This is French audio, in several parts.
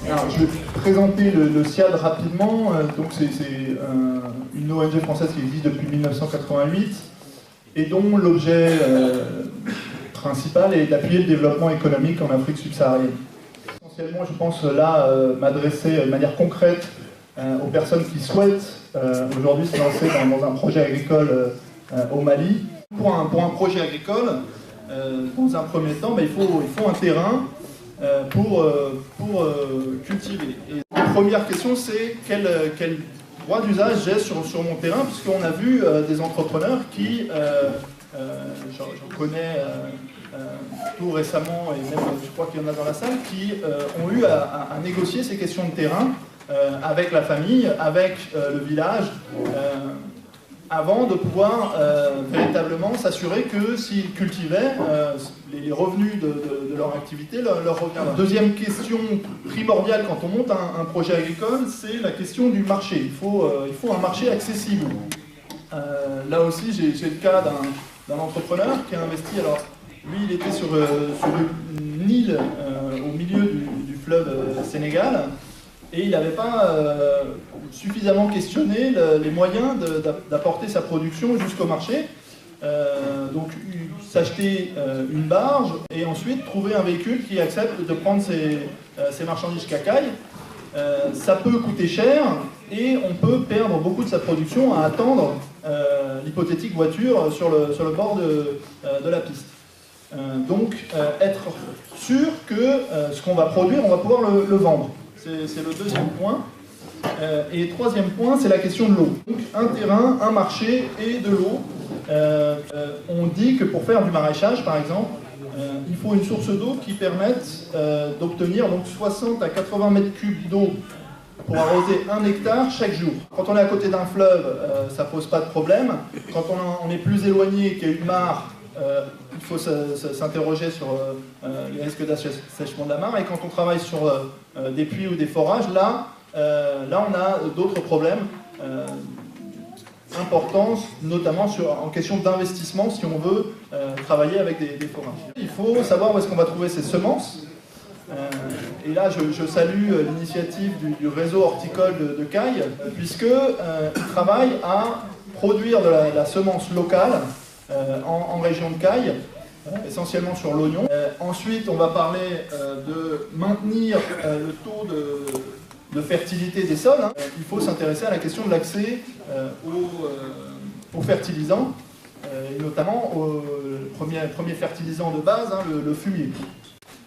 Alors, je vais présenter le SIAD rapidement. Donc, c'est une ONG française qui existe depuis 1988 et dont l'objet principal est d'appuyer le développement économique en Afrique subsaharienne. Essentiellement, je pense là m'adresser de manière concrète aux personnes qui souhaitent aujourd'hui se lancer dans un projet agricole au Mali. Pour un projet agricole, dans un premier temps, il faut un terrain pour cultiver. Et la première question, c'est quel droit d'usage j'ai sur mon terrain, puisqu'on a vu des entrepreneurs qui, j'en connais tout récemment, et même je crois qu'il y en a dans la salle, qui ont eu à négocier ces questions de terrain avec la famille, avec le village, avant de pouvoir véritablement s'assurer que s'ils cultivaient, les revenus de leur activité leur reviendraient. Deuxième question primordiale quand on monte un projet agricole, c'est la question du marché. Il faut un marché accessible. Là aussi, j'ai le cas d'un entrepreneur qui a investi. Alors, lui, il était sur une île au milieu du fleuve Sénégal. Et il n'avait pas suffisamment questionné les moyens d'apporter sa production jusqu'au marché. Donc s'acheter une barge et ensuite trouver un véhicule qui accepte de prendre ses marchandises cacailles. Ça peut coûter cher et on peut perdre beaucoup de sa production à attendre l'hypothétique voiture sur le bord de la piste. Donc être sûr que ce qu'on va produire, on va pouvoir le vendre. C'est le deuxième point. Et troisième point, c'est la question de l'eau. Donc un terrain, un marché et de l'eau. On dit que pour faire du maraîchage, par exemple, il faut une source d'eau qui permette d'obtenir 60 à 80 mètres cubes d'eau pour arroser 1 hectare chaque jour. Quand on est à côté d'un fleuve, ça ne pose pas de problème. Quand on est plus éloigné, qu'il y a une mare, il faut s'interroger sur les risques d'assèchement de la mare. Et quand on travaille sur des puits ou des forages, là on a d'autres problèmes importants, notamment en question d'investissement si on veut travailler avec des forages. Il faut savoir où est-ce qu'on va trouver ces semences. Et là, je salue l'initiative du réseau horticole de Caille, puisqu'il travaille à produire de la semence locale en région de Caille, essentiellement sur l'oignon. Ensuite, on va parler de maintenir le taux de fertilité des sols. Il faut s'intéresser à la question de l'accès aux fertilisants, et notamment au premier fertilisant de base, le fumier.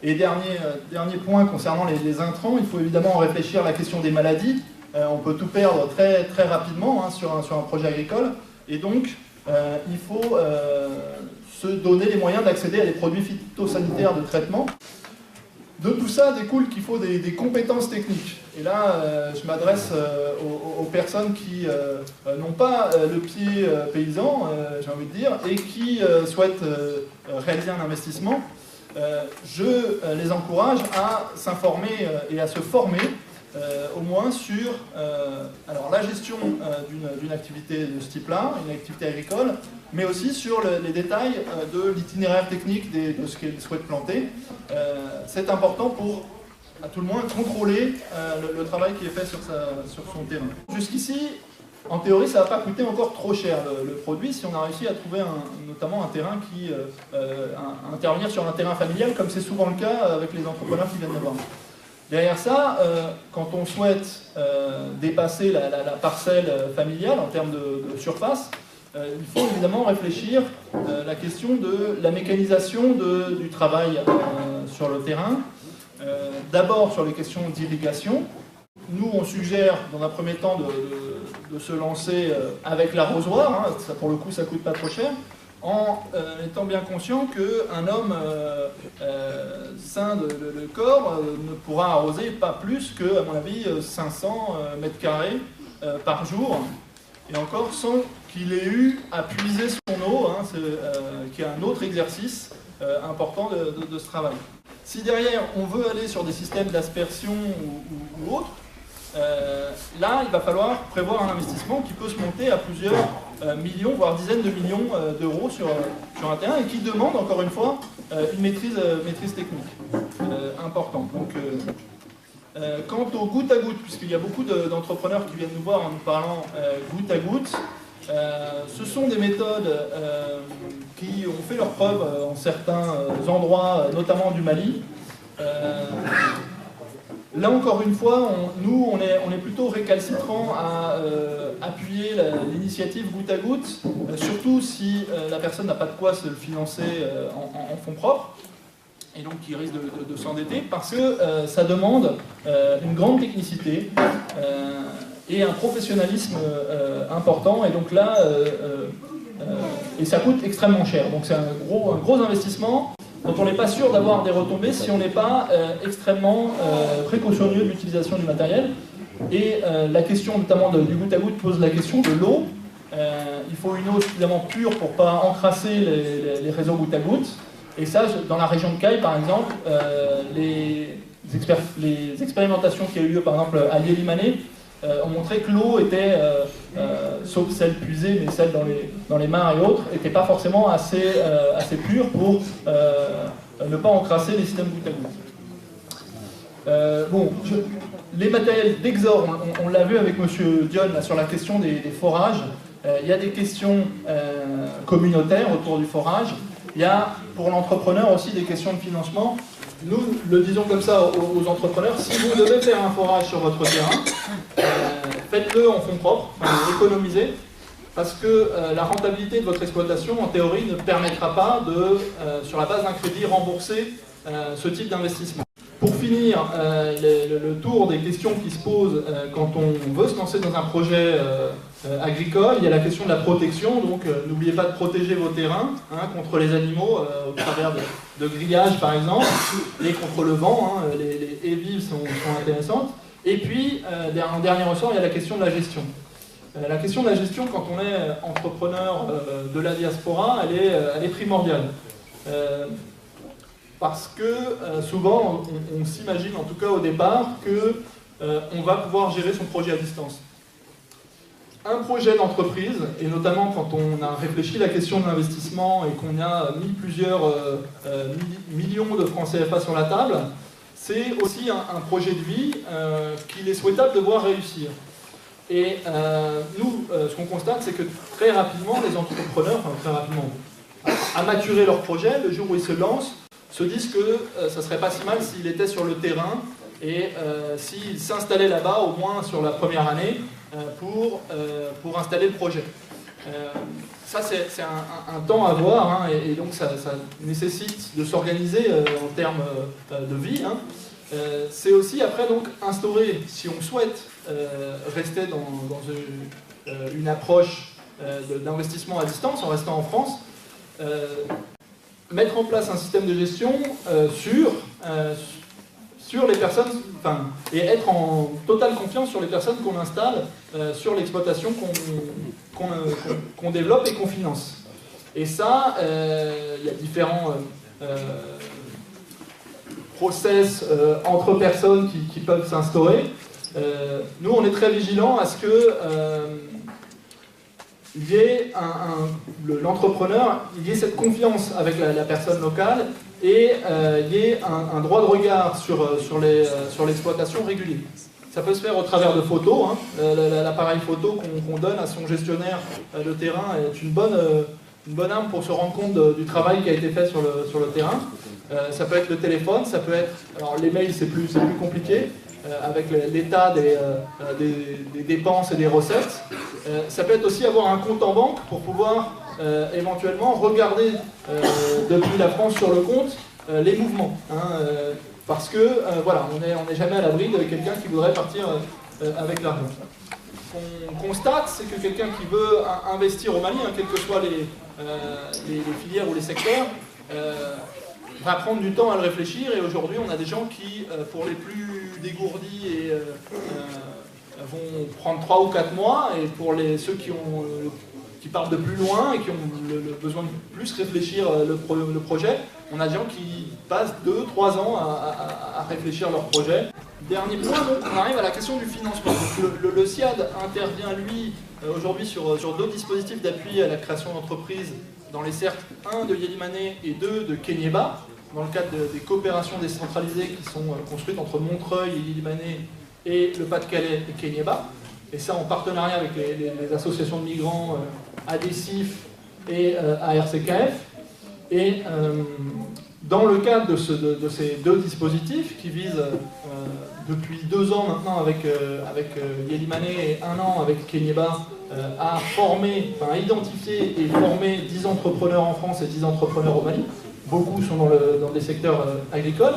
Et dernier point concernant les intrants, il faut évidemment réfléchir à la question des maladies. On peut tout perdre très, très rapidement sur un projet agricole, et donc il faut se donner les moyens d'accéder à des produits phytosanitaires de traitement. De tout ça découle qu'il faut des compétences techniques. Et là, je m'adresse aux personnes qui n'ont pas le pied paysan, j'ai envie de dire, et qui souhaitent réaliser un investissement. Je les encourage à s'informer et à se former au moins sur la gestion d'une activité de ce type-là, une activité agricole, mais aussi sur les détails de l'itinéraire technique de ce qu'elle souhaite planter. C'est important pour, à tout le moins, contrôler le travail qui est fait sur son terrain. Jusqu'ici, en théorie, ça ne va pas coûter encore trop cher le produit si on a réussi à trouver notamment un terrain qui intervenir sur un terrain familial, comme c'est souvent le cas avec les entrepreneurs qui viennent de voir. Derrière ça, quand on souhaite dépasser la parcelle familiale en termes de surface, il faut évidemment réfléchir à la question de la mécanisation du travail sur le terrain. D'abord sur les questions d'irrigation. Nous, on suggère dans un premier temps de se lancer avec l'arrosoir. Ça, pour le coup, ça ne coûte pas trop cher, en étant bien conscient qu'un homme sain de corps ne pourra arroser pas plus que, à mon avis, 500 mètres carrés par jour, et encore sans qu'il ait eu à puiser son eau, qui est un autre exercice important de ce travail. Si derrière on veut aller sur des systèmes d'aspersion ou autres, là il va falloir prévoir un investissement qui peut se monter à plusieurs millions, voire dizaines de millions d'euros sur un terrain, et qui demande encore une fois une maîtrise technique importante. Donc Quant au goutte à goutte, puisqu'il y a beaucoup d'entrepreneurs qui viennent nous voir en nous parlant goutte à goutte, ce sont des méthodes qui ont fait leurs preuves en certains endroits, notamment du Mali. Là encore une fois, nous on est plutôt récalcitrant à appuyer l'initiative goutte à goutte, surtout si la personne n'a pas de quoi se le financer en fonds propres, et donc qui risque de s'endetter, parce que ça demande une grande technicité et un professionnalisme important, et donc là, et ça coûte extrêmement cher. Donc c'est un gros investissement dont on n'est pas sûr d'avoir des retombées si on n'est pas extrêmement précautionneux de l'utilisation du matériel. Et la question notamment du goutte à goutte pose la question de l'eau. Il faut une eau suffisamment pure pour ne pas encrasser les réseaux goutte à goutte. Et ça, dans la région de Caille, par exemple, les expérimentations qui ont eu lieu, par exemple, à Yélimané, ont montré que l'eau était, sauf celle puisée, mais celle dans les mares et autres, n'était pas forcément assez pure pour ne pas encrasser les systèmes goutte à goutte. Les matériels d'Exor, on l'a vu avec M. Dion là, sur la question des forages. Il y a des questions communautaires autour du forage. Il y a pour l'entrepreneur aussi des questions de financement. Nous le disons comme ça aux entrepreneurs, si vous devez faire un forage sur votre terrain, faites-le en fonds propres, économisez, parce que la rentabilité de votre exploitation, en théorie, ne permettra pas de, sur la base d'un crédit, rembourser ce type d'investissement. Pour finir, le tour des questions qui se posent quand on veut se lancer dans un projet agricole, il y a la question de la protection, donc n'oubliez pas de protéger vos terrains contre les animaux au travers de grillages par exemple, et contre le vent, les haies vives sont intéressantes. Et puis, en dernier ressort, il y a la question de la gestion. La question de la gestion, quand on est entrepreneur de la diaspora, elle est primordiale. Parce que souvent, on s'imagine, en tout cas au départ, qu'on va pouvoir gérer son projet à distance. Un projet d'entreprise, et notamment quand on a réfléchi à la question de l'investissement et qu'on a mis plusieurs millions de francs CFA sur la table, c'est aussi un projet de vie qu'il est souhaitable de voir réussir. Et nous, ce qu'on constate, c'est que très rapidement, les entrepreneurs, à maturer leur projet, le jour où ils se lancent, se disent que ça serait pas si mal s'il était sur le terrain et s'il s'installait là-bas au moins sur la première année pour installer le projet. Ça c'est un temps à voir et donc ça nécessite de s'organiser en termes de vie. C'est aussi après donc instaurer, si on souhaite rester dans une approche d'investissement à distance en restant en France, mettre en place un système de gestion sur les personnes, et être en totale confiance sur les personnes qu'on installe sur l'exploitation qu'on développe et qu'on finance. Et ça, il y a différents process entre personnes qui peuvent s'instaurer. Nous, on est très vigilants à ce que il y ait l'entrepreneur, il y ait cette confiance avec la personne locale et il y ait un droit de regard sur l'exploitation régulier. Ça peut se faire au travers de photos. L'appareil photo qu'on donne à son gestionnaire de terrain est une bonne arme pour se rendre compte du travail qui a été fait sur le terrain. Ça peut être le téléphone, ça peut être... Alors les mails c'est plus compliqué, avec l'état des dépenses et des recettes. Ça peut être aussi avoir un compte en banque pour pouvoir éventuellement regarder depuis la France sur le compte les mouvements. Parce que voilà, on n'est jamais à l'abri de quelqu'un qui voudrait partir avec l'argent. Ce qu'on constate, c'est que quelqu'un qui veut investir au Mali, quelles que soient les filières ou les secteurs, va prendre du temps à le réfléchir, et aujourd'hui on a des gens qui, pour les plus dégourdis, vont prendre 3 ou 4 mois, et pour ceux qui partent de plus loin et qui ont le besoin de plus réfléchir le projet, on a des gens qui passent 2-3 ans à réfléchir leur projet. Dernier point, donc, on arrive à la question du financement. Le SIAD intervient, lui, aujourd'hui sur 2 dispositifs d'appui à la création d'entreprises dans les cercles 1 de Yélimané et 2 de Kéniéba. dans le cadre des coopérations décentralisées qui sont construites entre Montreuil et Ille-et-Vilaine et le Pas-de-Calais et Kéniéba, et ça en partenariat avec les associations de migrants ADECIF et ARCKF. Et dans le cadre de ces deux dispositifs qui visent depuis 2 ans maintenant avec Ille-et-Vilaine et 1 an avec Kéniéba à former, enfin à identifier et former 10 entrepreneurs en France et 10 entrepreneurs au Mali. Beaucoup sont dans des secteurs agricoles.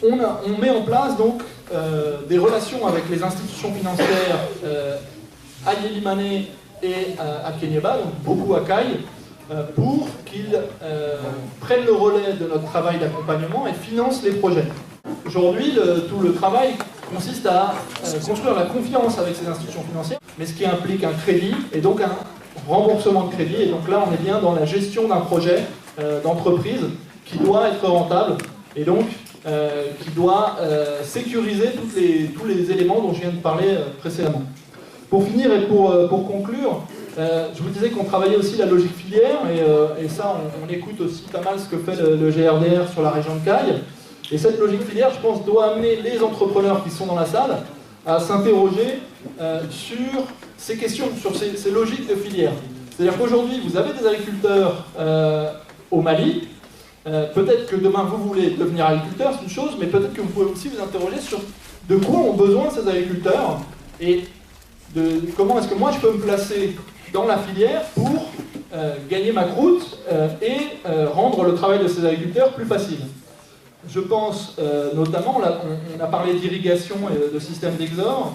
On met en place donc des relations avec les institutions financières à Ille-et-Vilaine et à Kéniéba, donc beaucoup à Caille, pour qu'ils prennent le relais de notre travail d'accompagnement et financent les projets. Aujourd'hui, tout le travail consiste à construire la confiance avec ces institutions financières, mais ce qui implique un crédit et donc un remboursement de crédit. Et donc là, on est bien dans la gestion d'un projet d'entreprise qui doit être rentable et donc qui doit sécuriser tous les éléments dont je viens de parler précédemment. Pour finir et pour conclure, je vous disais qu'on travaillait aussi la logique filière, et ça, on écoute aussi pas mal ce que fait le GRDR sur la région de Caille. Et cette logique filière, je pense, doit amener les entrepreneurs qui sont dans la salle à s'interroger sur ces questions, sur ces logiques de filière. C'est-à-dire qu'aujourd'hui, vous avez des agriculteurs au Mali. Peut-être que demain, vous voulez devenir agriculteur, c'est une chose, mais peut-être que vous pouvez aussi vous interroger sur de quoi ont besoin ces agriculteurs et de comment est-ce que moi, je peux me placer dans la filière pour gagner ma croûte et rendre le travail de ces agriculteurs plus facile. Je pense notamment, on a parlé d'irrigation et de système d'exor,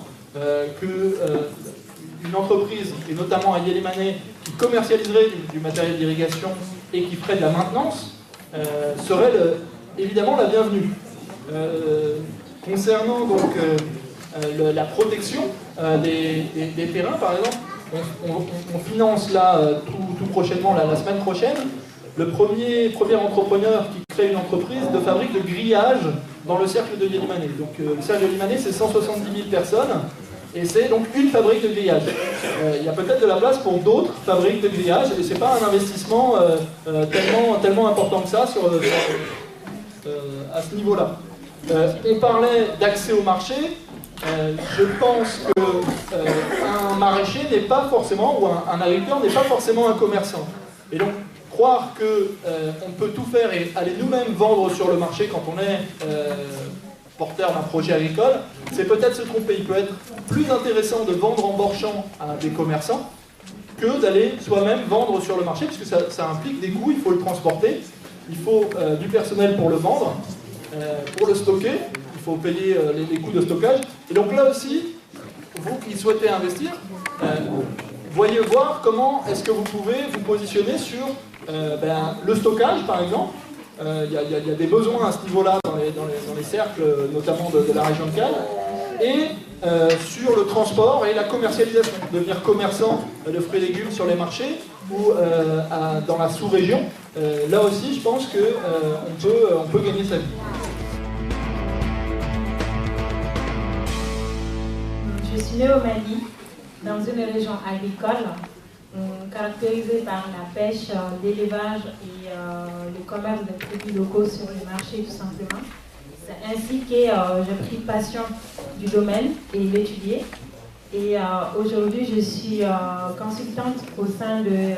qu'une entreprise, et notamment à Ille-et-Vilaine, qui commercialiserait du matériel d'irrigation et qui ferait de la maintenance, serait évidemment la bienvenue. Concernant donc la protection des terrains, par exemple, on finance là tout prochainement, la semaine prochaine, le premier entrepreneur qui crée une entreprise de fabrique de grillage dans le cercle de Ille-et-Vilaine. Donc le cercle de Ille-et-Vilaine, c'est 170 000 personnes, et c'est donc une fabrique de grillage. Il y a peut-être de la place pour d'autres fabriques de grillage, et c'est pas un investissement tellement important que ça à ce niveau-là. On parlait d'accès au marché. Je pense qu'un maraîcher n'est pas forcément, ou un agriculteur n'est pas forcément un commerçant. Et donc, croire qu'on peut tout faire et aller nous-mêmes vendre sur le marché quand on est porteur d'un projet agricole, c'est peut-être se tromper. Il peut être plus intéressant de vendre en borchant à des commerçants que d'aller soi-même vendre sur le marché, puisque ça implique des coûts, il faut le transporter, il faut du personnel pour le vendre, pour le stocker, il faut payer les coûts de stockage. Et donc là aussi, vous qui souhaitez investir, voyez voir comment est-ce que vous pouvez vous positionner sur le stockage, par exemple. Il y a des besoins à ce niveau-là dans les cercles, notamment de la région de Caille, et sur le transport et la commercialisation. Devenir commerçant de fruits et légumes sur les marchés ou dans la sous-région, là aussi, je pense qu'on peut gagner sa vie. Je suis née au Mali, dans une région agricole caractérisée par la pêche, l'élevage et le commerce de produits locaux sur les marchés, tout simplement. C'est ainsi que j'ai pris passion du domaine et l'étudier. Et aujourd'hui, je suis consultante au sein de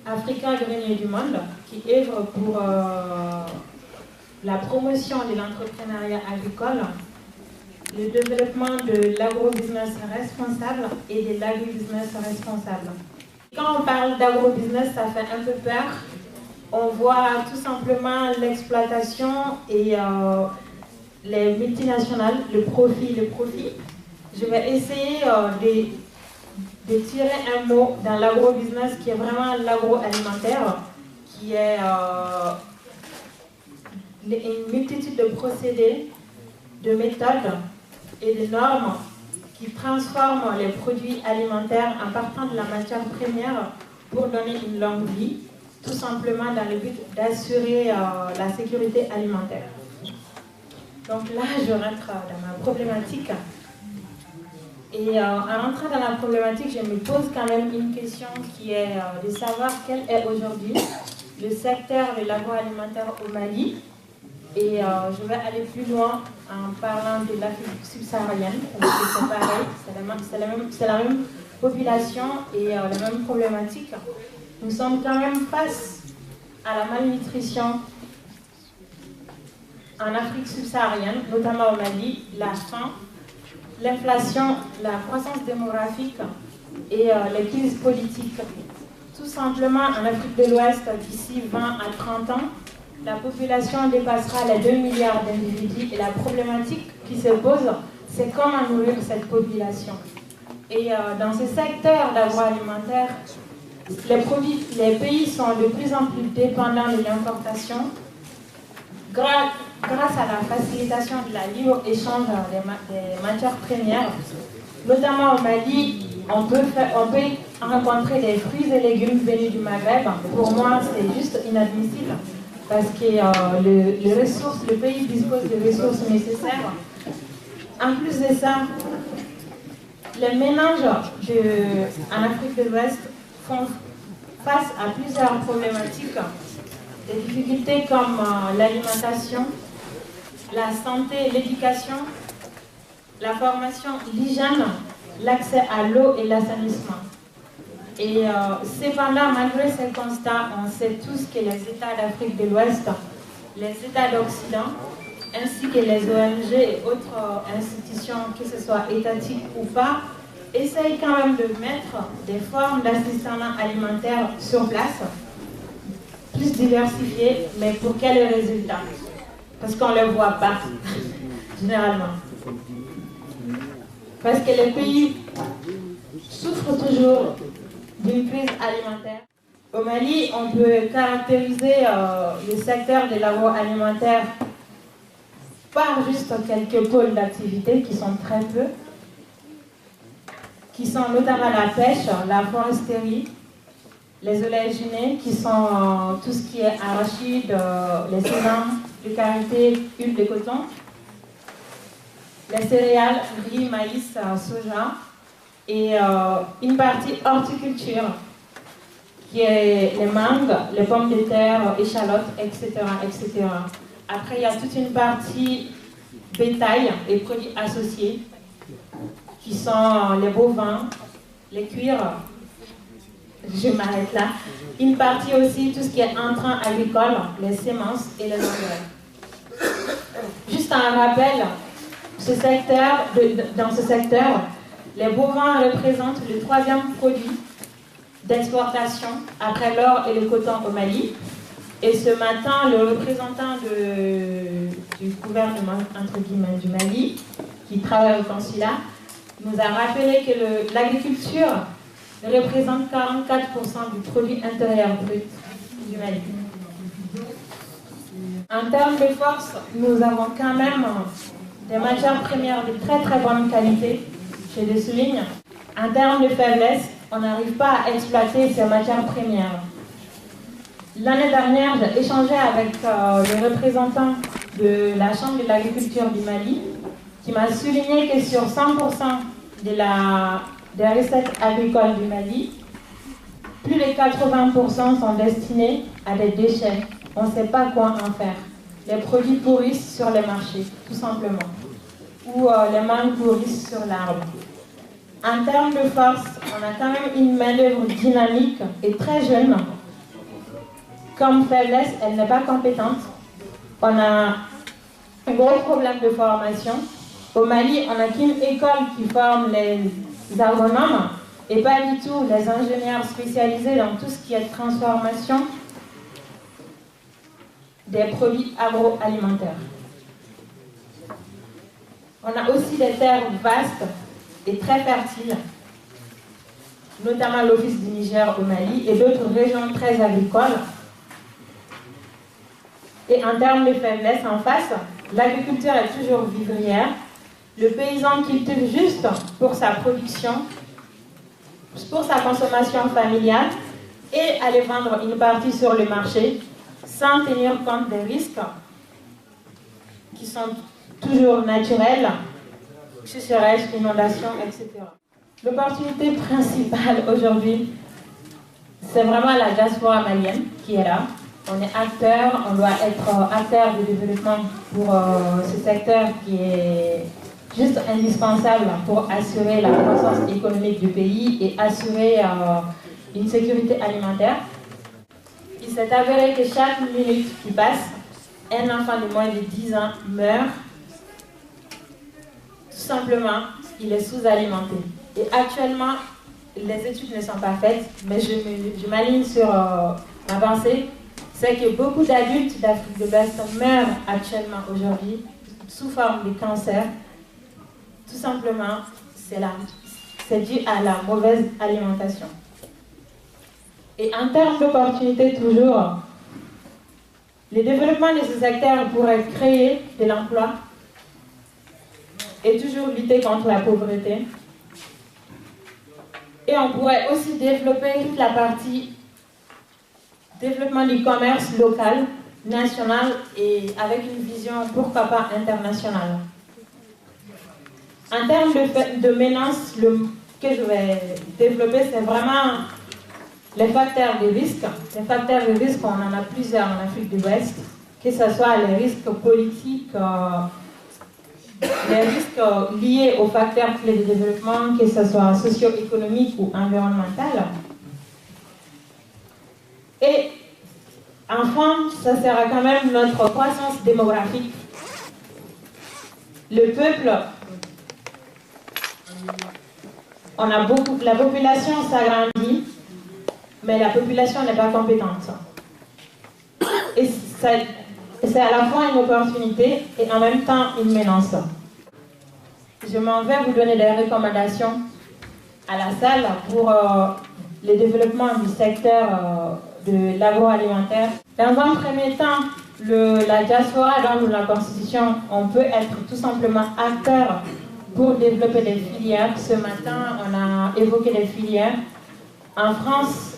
Africa Grenier du Monde, qui œuvre pour la promotion de l'entrepreneuriat agricole, le développement de l'agrobusiness responsable et de l'agribusiness responsable. Quand on parle d'agrobusiness, ça fait un peu peur. On voit tout simplement l'exploitation et les multinationales, le profit. Je vais essayer de tirer un mot dans l'agrobusiness qui est vraiment l'agroalimentaire, qui est une multitude de procédés, de méthodes et de normes qui transforment les produits alimentaires en partant de la matière première pour donner une longue vie, tout simplement dans le but d'assurer la sécurité alimentaire. Donc là, je rentre dans ma problématique. Et en rentrant dans la problématique, je me pose quand même une question qui est de savoir quel est aujourd'hui le secteur de l'agroalimentaire au Mali. Et je vais aller plus loin en parlant de l'Afrique subsaharienne, parce que c'est pareil, c'est la même population et la même problématique. Nous sommes quand même face à la malnutrition en Afrique subsaharienne, notamment au Mali, la faim, l'inflation, la croissance démographique et les crises politiques. Tout simplement, en Afrique de l'Ouest, d'ici 20 à 30 ans, la population dépassera les 2 milliards d'individus et la problématique qui se pose, c'est comment nourrir cette population. Et dans ce secteur d'agroalimentaire, les pays sont de plus en plus dépendants de l'importation. Grâce à la facilitation de la libre-échange des matières premières, notamment au Mali, on peut rencontrer des fruits et légumes venus du Maghreb. Pour moi, c'est juste inadmissible parce que le pays dispose des ressources nécessaires. En plus de ça, les ménages en Afrique de l'Ouest font face à plusieurs problématiques, des difficultés comme l'alimentation, la santé, l'éducation, la formation, l'hygiène, l'accès à l'eau et l'assainissement. Et cependant, malgré ces constats, on sait tous que les États d'Afrique de l'Ouest, les États d'Occident, ainsi que les ONG et autres institutions, que ce soit étatiques ou pas, essayent quand même de mettre des formes d'assistance alimentaire sur place, plus diversifiées, mais pour quels résultats? Parce qu'on ne les voit pas, généralement. Parce que les pays souffrent toujours d'une crise alimentaire. Au Mali, on peut caractériser le secteur de l'agroalimentaire par juste quelques pôles d'activité qui sont très peu, qui sont notamment la pêche, la foresterie, les oléagineux, qui sont tout ce qui est arachide, les sésames, le karité, huile de coton, les céréales, riz, maïs, soja, et une partie horticulture, qui est les mangues, les pommes de terre, échalotes, etc., etc. Après, il y a toute une partie bétail et produits associés, qui sont les bovins, les cuirs. Je m'arrête là. Une partie aussi, tout ce qui est intrants agricoles, les semences et les engrais. Juste un rappel, dans ce secteur, les bovins représentent le 3e produit d'exportation après l'or et le coton au Mali. Et ce matin, le représentant du gouvernement entre guillemets, du Mali, qui travaille au consulat, nous a rappelé que l'agriculture représente 44% du produit intérieur brut du Mali. En termes de force, nous avons quand même des matières premières de très très bonne qualité, je le souligne. En termes de faiblesse, on n'arrive pas à exploiter ces matières premières. L'année dernière, j'ai échangé avec le représentant de la Chambre de l'agriculture du Mali, qui m'a souligné que sur 100% des recettes agricoles du Mali, plus de 80% sont destinés à des déchets. On ne sait pas quoi en faire. Les produits pourrissent sur les marchés, tout simplement. Ou les mangues pourrissent sur l'arbre. En termes de force, on a quand même une main-d'œuvre dynamique et très jeune. Comme faiblesse, elle n'est pas compétente. On a un gros problème de formation. Au Mali, on n'a qu'une école qui forme les agronomes et pas du tout les ingénieurs spécialisés dans tout ce qui est transformation des produits agroalimentaires. On a aussi des terres vastes et très fertiles, notamment l'Office du Niger au Mali et d'autres régions très agricoles. Et en termes de faiblesse en face, l'agriculture est toujours vivrière. Le paysan cultive juste pour sa production, pour sa consommation familiale et aller vendre une partie sur le marché sans tenir compte des risques qui sont toujours naturels, sécheresse, inondation, etc. L'opportunité principale aujourd'hui, c'est vraiment la diaspora malienne qui est là. on est acteur, on doit être acteur du développement pour ce secteur qui est juste indispensable pour assurer la croissance économique du pays et assurer une sécurité alimentaire. Il s'est avéré que chaque minute qui passe, un enfant de moins de 10 ans meurt. Tout simplement, il est sous-alimenté. Et actuellement, les études ne sont pas faites, mais je m'aligne sur ma pensée. C'est que beaucoup d'adultes d'Afrique de l'Ouest meurent actuellement aujourd'hui sous forme de cancer. Tout simplement, c'est dû à la mauvaise alimentation. Et en termes d'opportunités, toujours, le développement de ce secteur pourrait créer de l'emploi et toujours lutter contre la pauvreté. Et on pourrait aussi développer toute la partie développement du commerce local, national et avec une vision, pourquoi pas, internationale. En termes de menaces, que je vais développer, c'est vraiment les facteurs de risque. Les facteurs de risque, on en a plusieurs en Afrique de l'Ouest, que ce soit les risques politiques, les risques liés aux facteurs clés de développement, que ce soit socio-économique ou environnemental. Et enfin, ça sera quand même notre croissance démographique. Le peuple, la population s'agrandit, mais la population n'est pas compétente. Et c'est à la fois une opportunité et en même temps une menace. Je m'en vais vous donner des recommandations à la salle pour le développement du secteur de l'agroalimentaire. Dans un premier temps, la diaspora dans la Constitution, on peut être tout simplement acteur pour développer des filières. Ce matin, on a évoqué des filières. En France,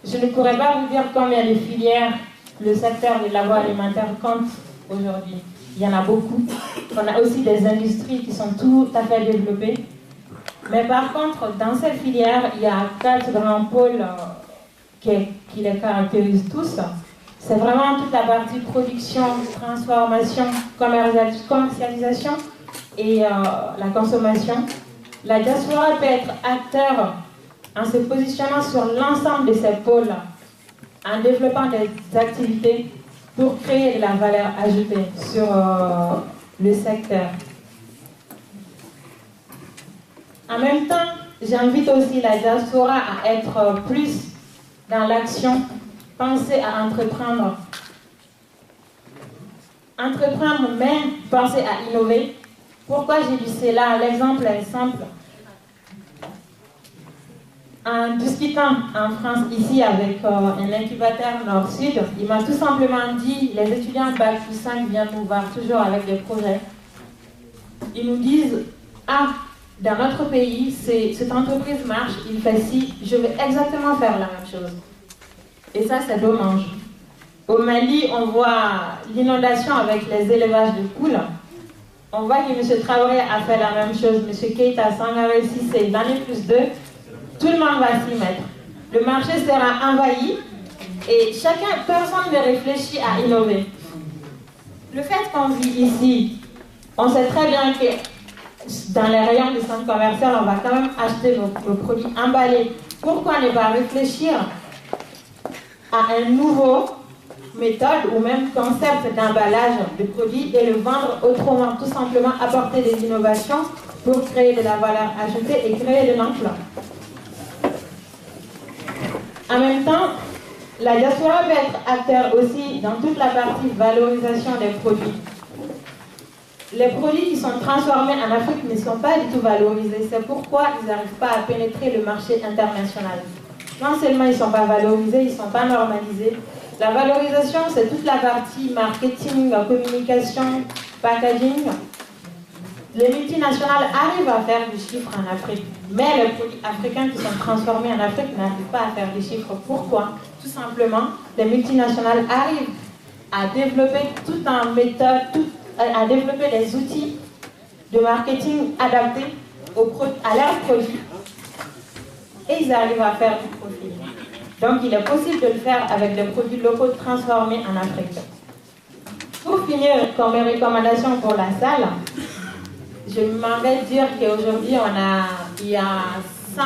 je ne pourrais pas vous dire combien de filières le secteur de l'agroalimentaire compte aujourd'hui. Il y en a beaucoup. On a aussi des industries qui sont tout à fait développées. Mais par contre, dans ces filières, il y a 4 grands pôles qui les caractérisent tous. C'est vraiment toute la partie production, transformation, commercialisation et la consommation. La diaspora peut être acteur en se positionnant sur l'ensemble de ces pôles, en développant des activités pour créer de la valeur ajoutée sur le secteur. En même temps, j'invite aussi la diaspora à être plus dans l'action, penser à entreprendre. Entreprendre, mais penser à innover. Pourquoi j'ai dit cela? L'exemple est simple. En discutant en France, ici, avec un incubateur Nord-Sud, il m'a tout simplement dit, les étudiants Bac plus 5 viennent nous voir toujours avec des projets. Ils nous disent, ah, dans notre pays, cette entreprise marche, il fait ci, je vais exactement faire la même chose. Et ça, c'est dommage. Au Mali, on voit l'inondation avec les élevages de poules. On voit que M. Traoré a fait la même chose. M. Keïta Sangaré, si c'est l'année plus 2, tout le monde va s'y mettre. Le marché sera envahi et personne ne réfléchit à innover. Le fait qu'on vit ici, on sait très bien que dans les rayons du centre commercial, on va quand même acheter nos produits emballés. Pourquoi ne pas réfléchir à une nouvelle méthode ou même concept d'emballage de produits et le vendre autrement, tout simplement apporter des innovations pour créer de la valeur ajoutée et créer de l'emploi. En même temps, la diaspora peut être acteur aussi dans toute la partie valorisation des produits. Les produits qui sont transformés en Afrique ne sont pas du tout valorisés. C'est pourquoi ils n'arrivent pas à pénétrer le marché international. Non seulement ils ne sont pas valorisés, ils ne sont pas normalisés. La valorisation, c'est toute la partie marketing, communication, packaging. Les multinationales arrivent à faire du chiffre en Afrique, mais les produits africains qui sont transformés en Afrique n'arrivent pas à faire du chiffre. Pourquoi? Tout simplement, les multinationales arrivent à développer tout en méthode, à développer des outils de marketing adaptés à leurs produits et ils arrivent à faire du profit. Donc il est possible de le faire avec des produits locaux transformés en Afrique. Pour finir, comme recommandation pour la salle, je m'en vais dire qu'aujourd'hui il y a 100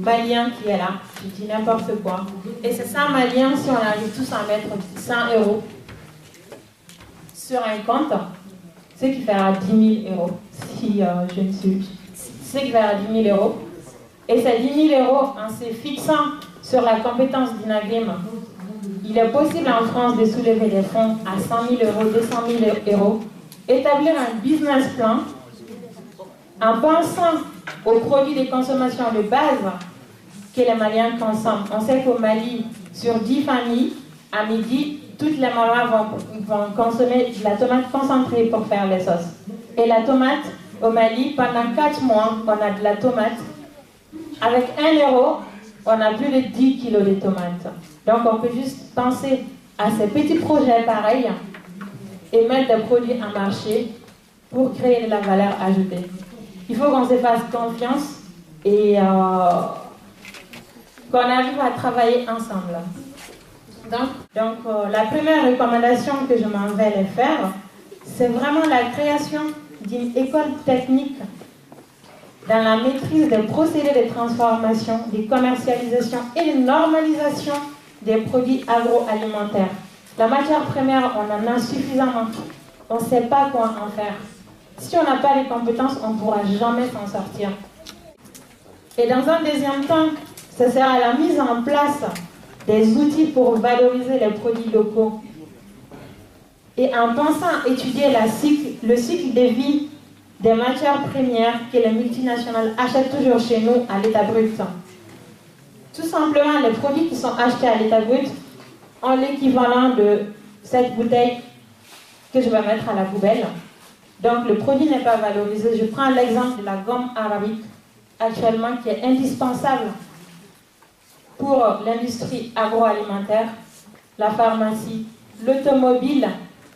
Maliens qui est là, je dis n'importe quoi. Et ces 100 Maliens, si on arrive tous à mettre 100 € sur un compte, ce qui fera 10 000 €, si je ne suis... Ce qui fera 10 000 €. Et ces 10 000 € en se fixant sur la compétence d'Inagrim, il est possible en France de soulever des fonds à 100 000 €, 200 000 €, établir un business plan en pensant aux produits de consommation de base que les Maliens consomment. On sait qu'au Mali, sur 10 familles, à midi, toutes les mamans vont consommer de la tomate concentrée pour faire les sauces. Et la tomate, au Mali, pendant 4 mois, on a de la tomate. Avec 1 €, on a plus de 10 kilos de tomates. Donc on peut juste penser à ces petits projets pareils et mettre des produits en marché pour créer de la valeur ajoutée. Il faut qu'on se fasse confiance et qu'on arrive à travailler ensemble. Donc la première recommandation que je m'en vais les faire, c'est vraiment la création d'une école technique dans la maîtrise des procédés de transformation, de commercialisation et de normalisation des produits agroalimentaires. La matière première, on en a suffisamment. On ne sait pas quoi en faire. Si on n'a pas les compétences, on ne pourra jamais s'en sortir. Et dans un deuxième temps, ce sera la mise en place des outils pour valoriser les produits locaux. Et en pensant à étudier le cycle de vie des matières premières que les multinationales achètent toujours chez nous à l'état brut. Tout simplement, les produits qui sont achetés à l'état brut ont l'équivalent de cette bouteille que je vais mettre à la poubelle. Donc le produit n'est pas valorisé. Je prends l'exemple de la gomme arabique actuellement qui est indispensable pour l'industrie agroalimentaire, la pharmacie, l'automobile,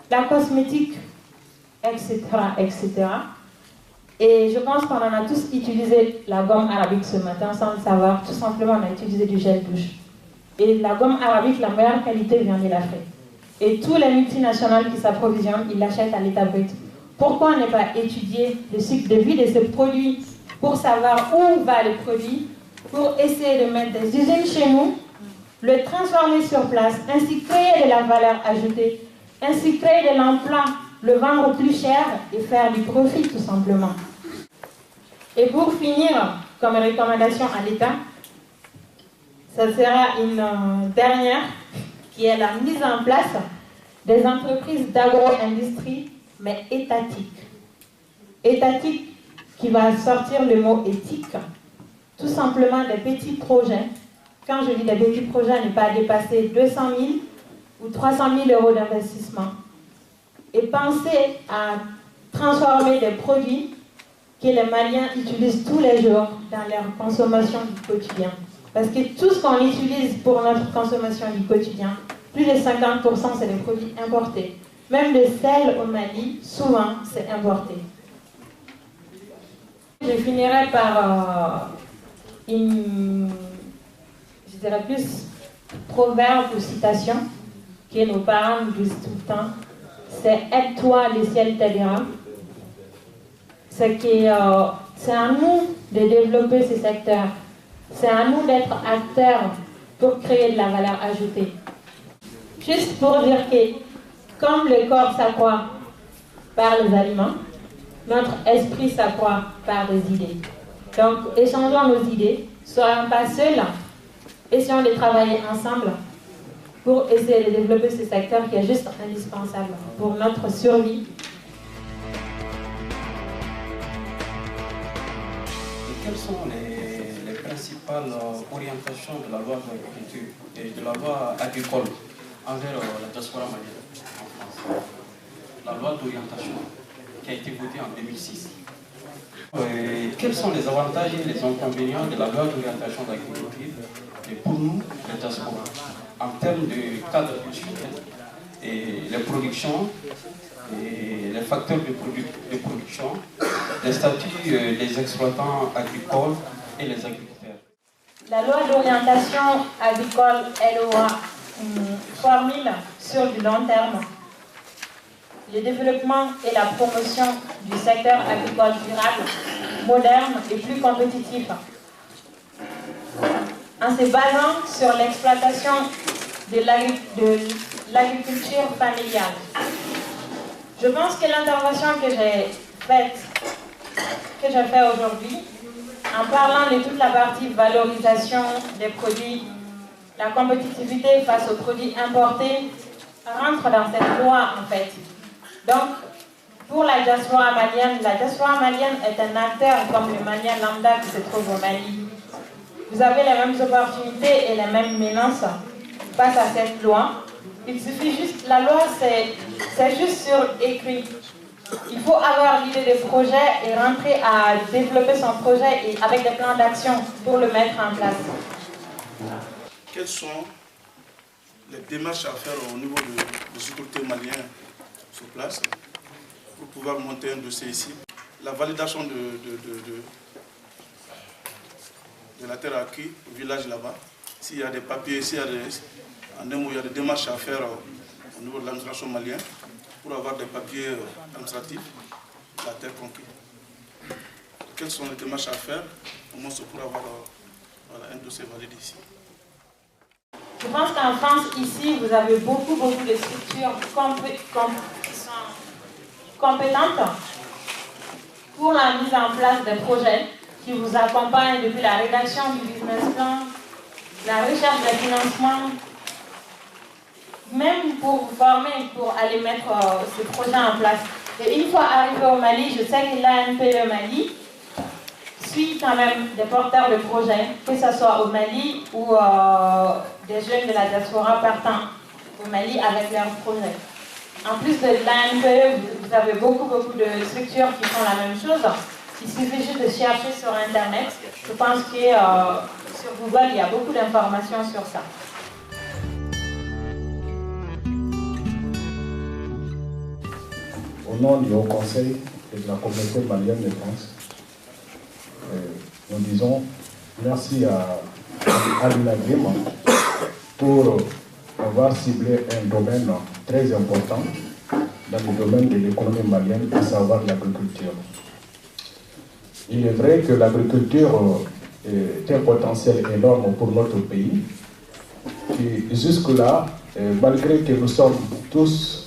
la cosmétique, etc., etc. Et je pense qu'on en a tous utilisé la gomme arabique ce matin sans le savoir. Tout simplement, on a utilisé du gel douche. Et la gomme arabique, la meilleure qualité vient de l'Afrique. Et tous les multinationales qui s'approvisionnent, ils l'achètent à l'état brut. Pourquoi ne pas étudier le cycle de vie de ce produit pour savoir où va le produit, pour essayer de mettre des usines chez nous, le transformer sur place, ainsi créer de la valeur ajoutée, ainsi créer de l'emploi, le vendre plus cher et faire du profit tout simplement. Et pour finir, comme recommandation à l'État, ça sera une dernière, qui est la mise en place des entreprises d'agro-industrie, mais étatiques. Étatique qui va sortir le mot éthique, tout simplement des petits projets. Quand je dis des petits projets, ne pas dépasser 200 000 ou 300 000 € d'investissement. Et penser à transformer des produits que les Maliens utilisent tous les jours dans leur consommation du quotidien. Parce que tout ce qu'on utilise pour notre consommation du quotidien, plus de 50% c'est des produits importés. Même le sel au Mali, souvent c'est importé. Je finirai par je dirais plus proverbe ou citation que nos parents nous disent tout le temps. C'est « aide-toi, le ciel t'aidera ». C'est à nous de développer ce secteur. C'est à nous d'être acteurs pour créer de la valeur ajoutée. Juste pour dire que, comme le corps s'accroît par les aliments, notre esprit s'accroît par des idées. Donc, échangeons nos idées, ne soyons pas seuls, essayons de travailler ensemble pour essayer de développer ce secteur qui est juste indispensable pour notre survie. Quelles sont les principales orientations de la loi de l'agriculture et de la loi agricole envers la diaspora malienne en France? La loi d'orientation qui a été votée en 2006. Quels sont les avantages et les inconvénients de la loi d'orientation de l'agriculture et pour nous, les diasporas, en termes de cadre culturel et les productions et les facteurs de production, les statuts des exploitants agricoles et les agriculteurs. La loi d'orientation agricole LOA formule sur du long terme le développement et la promotion du secteur agricole durable, moderne et plus compétitif, en se basant sur l'exploitation de l'agriculture familiale. Je pense que l'intervention que j'ai faite, aujourd'hui, en parlant de toute la partie valorisation des produits, la compétitivité face aux produits importés, rentre dans cette loi en fait. Donc, pour la diaspora malienne est un acteur comme le Malien lambda qui se trouve au Mali. Vous avez les mêmes opportunités et les mêmes menaces face à cette loi. Il suffit juste, la loi c'est juste sur écrit. Il faut avoir l'idée des projets et rentrer à développer son projet et avec des plans d'action pour le mettre en place. Quelles sont les démarches à faire au niveau des autorités maliennes sur place pour pouvoir monter un dossier ici? La validation de la terre acquise au village là-bas, s'il y a des papiers, s'il y a des démarches à faire au niveau de l'administration malienne pour avoir des papiers administratifs, la terre conquise. Quelles sont les démarches à faire pour avoir un dossier validé ici? Je pense qu'en France, ici, vous avez beaucoup de structures qui sont compétentes pour la mise en place des projets, qui vous accompagnent depuis la rédaction du business plan, la recherche des financements, même pour vous former, pour aller mettre ce projet en place. Et une fois arrivé au Mali, je sais que l'ANPE Mali suit quand même des porteurs de projets, que ce soit au Mali ou des jeunes de la diaspora partant au Mali avec leurs projets. En plus de l'ANPE, vous avez beaucoup de structures qui font la même chose. Il suffit juste de chercher sur Internet. Je pense que sur Google, il y a beaucoup d'informations sur ça. Au nom du Haut Conseil et de la communauté malienne de France, nous disons merci à l'UNAGRIM pour avoir ciblé un domaine très important dans le domaine de l'économie malienne, à savoir l'agriculture. Il est vrai que l'agriculture est un potentiel énorme pour notre pays. Et jusque-là, malgré que nous sommes tous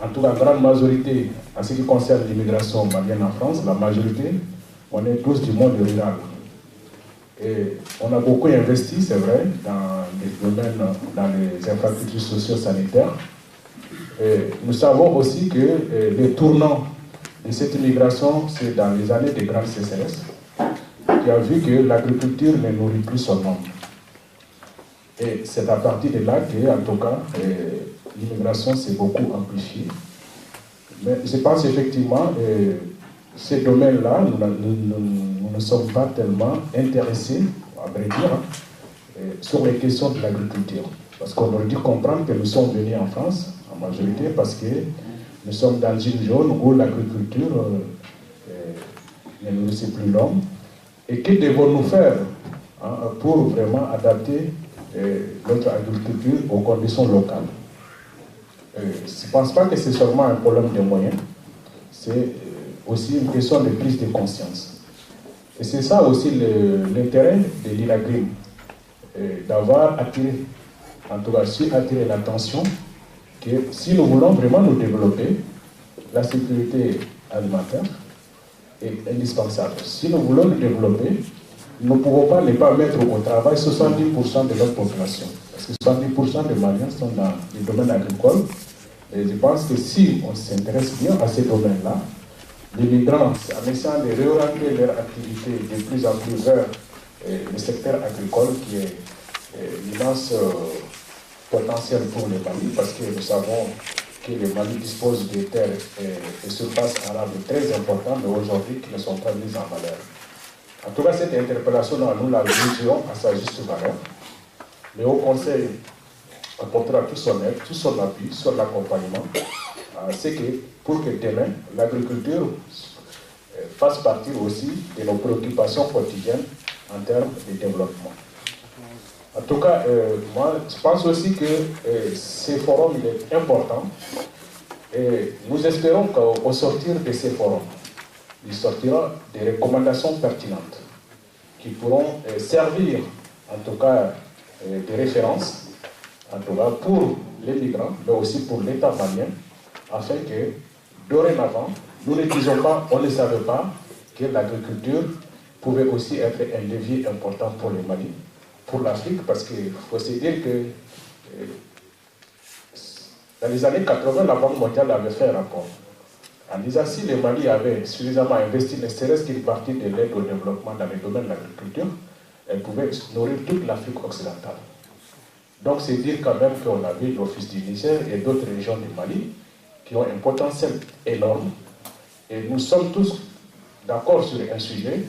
en tout cas, la grande majorité, en ce qui concerne l'immigration malienne en France, la majorité, on est tous du monde rural. Et on a beaucoup investi, c'est vrai, dans les domaines, dans les infrastructures socio-sanitaires. Nous savons aussi que le tournant de cette immigration, c'est dans les années de grande sécheresse, qui a vu que l'agriculture ne nourrit plus son monde. Et c'est à partir de là que, en tout cas, l'immigration s'est beaucoup amplifiée. Mais je pense effectivement que ces domaines-là, nous ne sommes pas tellement intéressés, à vrai dire, sur les questions de l'agriculture. Parce qu'on aurait dû comprendre que nous sommes venus en France, en majorité, parce que nous sommes dans une zone où l'agriculture ne nourrit plus l'homme. Et que devons-nous faire pour vraiment adapter notre agriculture aux conditions locales? Je ne pense pas que c'est seulement un problème de moyens, c'est aussi une question de prise de conscience. Et c'est ça aussi l'intérêt de l'INAGRIM, d'avoir attiré, en tout cas attirer l'attention que si nous voulons vraiment nous développer, la sécurité alimentaire est indispensable. Si nous voulons nous développer, nous ne pouvons pas ne pas mettre au travail 70% de notre population. Parce que 70% des Maliens sont dans le domaine agricole. Et je pense que si on s'intéresse bien à ces domaines-là, les migrants, en essayant de réorienter leur activité de plus en plus vers le secteur agricole, qui est l'immense potentiel pour le Mali, parce que nous savons que le Mali dispose de terres et surfaces arables très importantes, mais aujourd'hui qui ne sont pas mises en valeur. En tout cas, cette interpellation, nous la vision à sa juste valeur. Le Haut Conseil apportera tout son aide, tout son appui, son accompagnement, c'est que pour que demain, l'agriculture fasse partie aussi de nos préoccupations quotidiennes en termes de développement. En tout cas, moi, je pense aussi que ce forum il est important et nous espérons qu'au sortir de ces forums, il sortira des recommandations pertinentes qui pourront servir, en tout cas, de références, en tout cas pour les migrants, mais aussi pour l'État malien, afin que, dorénavant, nous ne disions pas, on ne savait pas que l'agriculture pouvait aussi être un levier important pour le Mali, pour l'Afrique, parce qu'il faut se dire que dans les années 80, la Banque mondiale avait fait un rapport en disant si le Mali avait suffisamment investi, ne serait-ce qu'une partie de l'aide au développement dans le domaine de l'agriculture, elle pouvait nourrir toute l'Afrique occidentale. Donc c'est dire quand même qu'on avait l'Office du Niger et d'autres régions du Mali qui ont un potentiel énorme. Et nous sommes tous d'accord sur un sujet,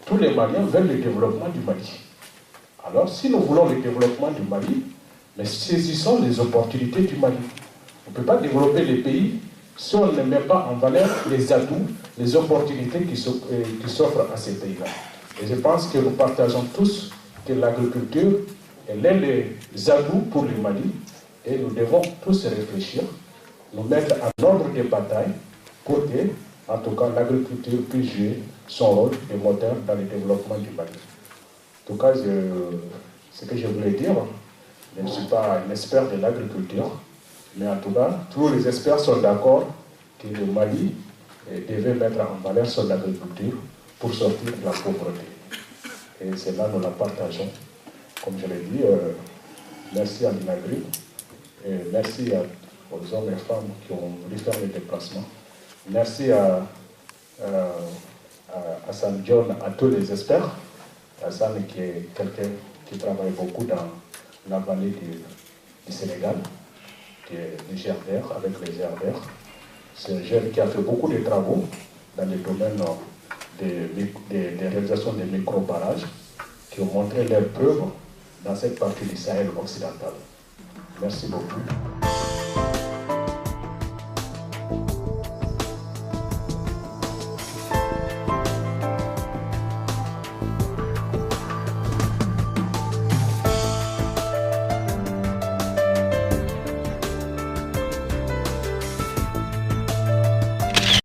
tous les Maliens veulent le développement du Mali. Alors si nous voulons le développement du Mali, mais saisissons les opportunités du Mali. On ne peut pas développer les pays si on ne met pas en valeur les atouts, les opportunités qui s'offrent à ces pays-là. Et je pense que nous partageons tous que l'agriculture est l'un des atouts pour le Mali et nous devons tous réfléchir, nous mettre en ordre de bataille pour que, en tout cas, l'agriculture puisse jouer son rôle de moteur dans le développement du Mali. En tout cas, ce que je voulais dire, je ne suis pas un expert de l'agriculture, mais en tout cas, tous les experts sont d'accord que le Mali devait mettre en valeur son agriculture pour sortir de la pauvreté. Et cela, nous la partageons. Comme je l'ai dit, merci à l'INAGRI, et merci aux hommes et femmes qui ont voulu faire le déplacement. Merci à Hassan John, à tous les experts. Hassan qui est quelqu'un qui travaille beaucoup dans la vallée du Sénégal, qui est Niger-Vert, avec les GRDR. C'est un jeune qui a fait beaucoup de travaux dans le domaine des réalisations des micro-barrages qui ont montré leurs preuves dans cette partie du Sahel occidental. Merci beaucoup.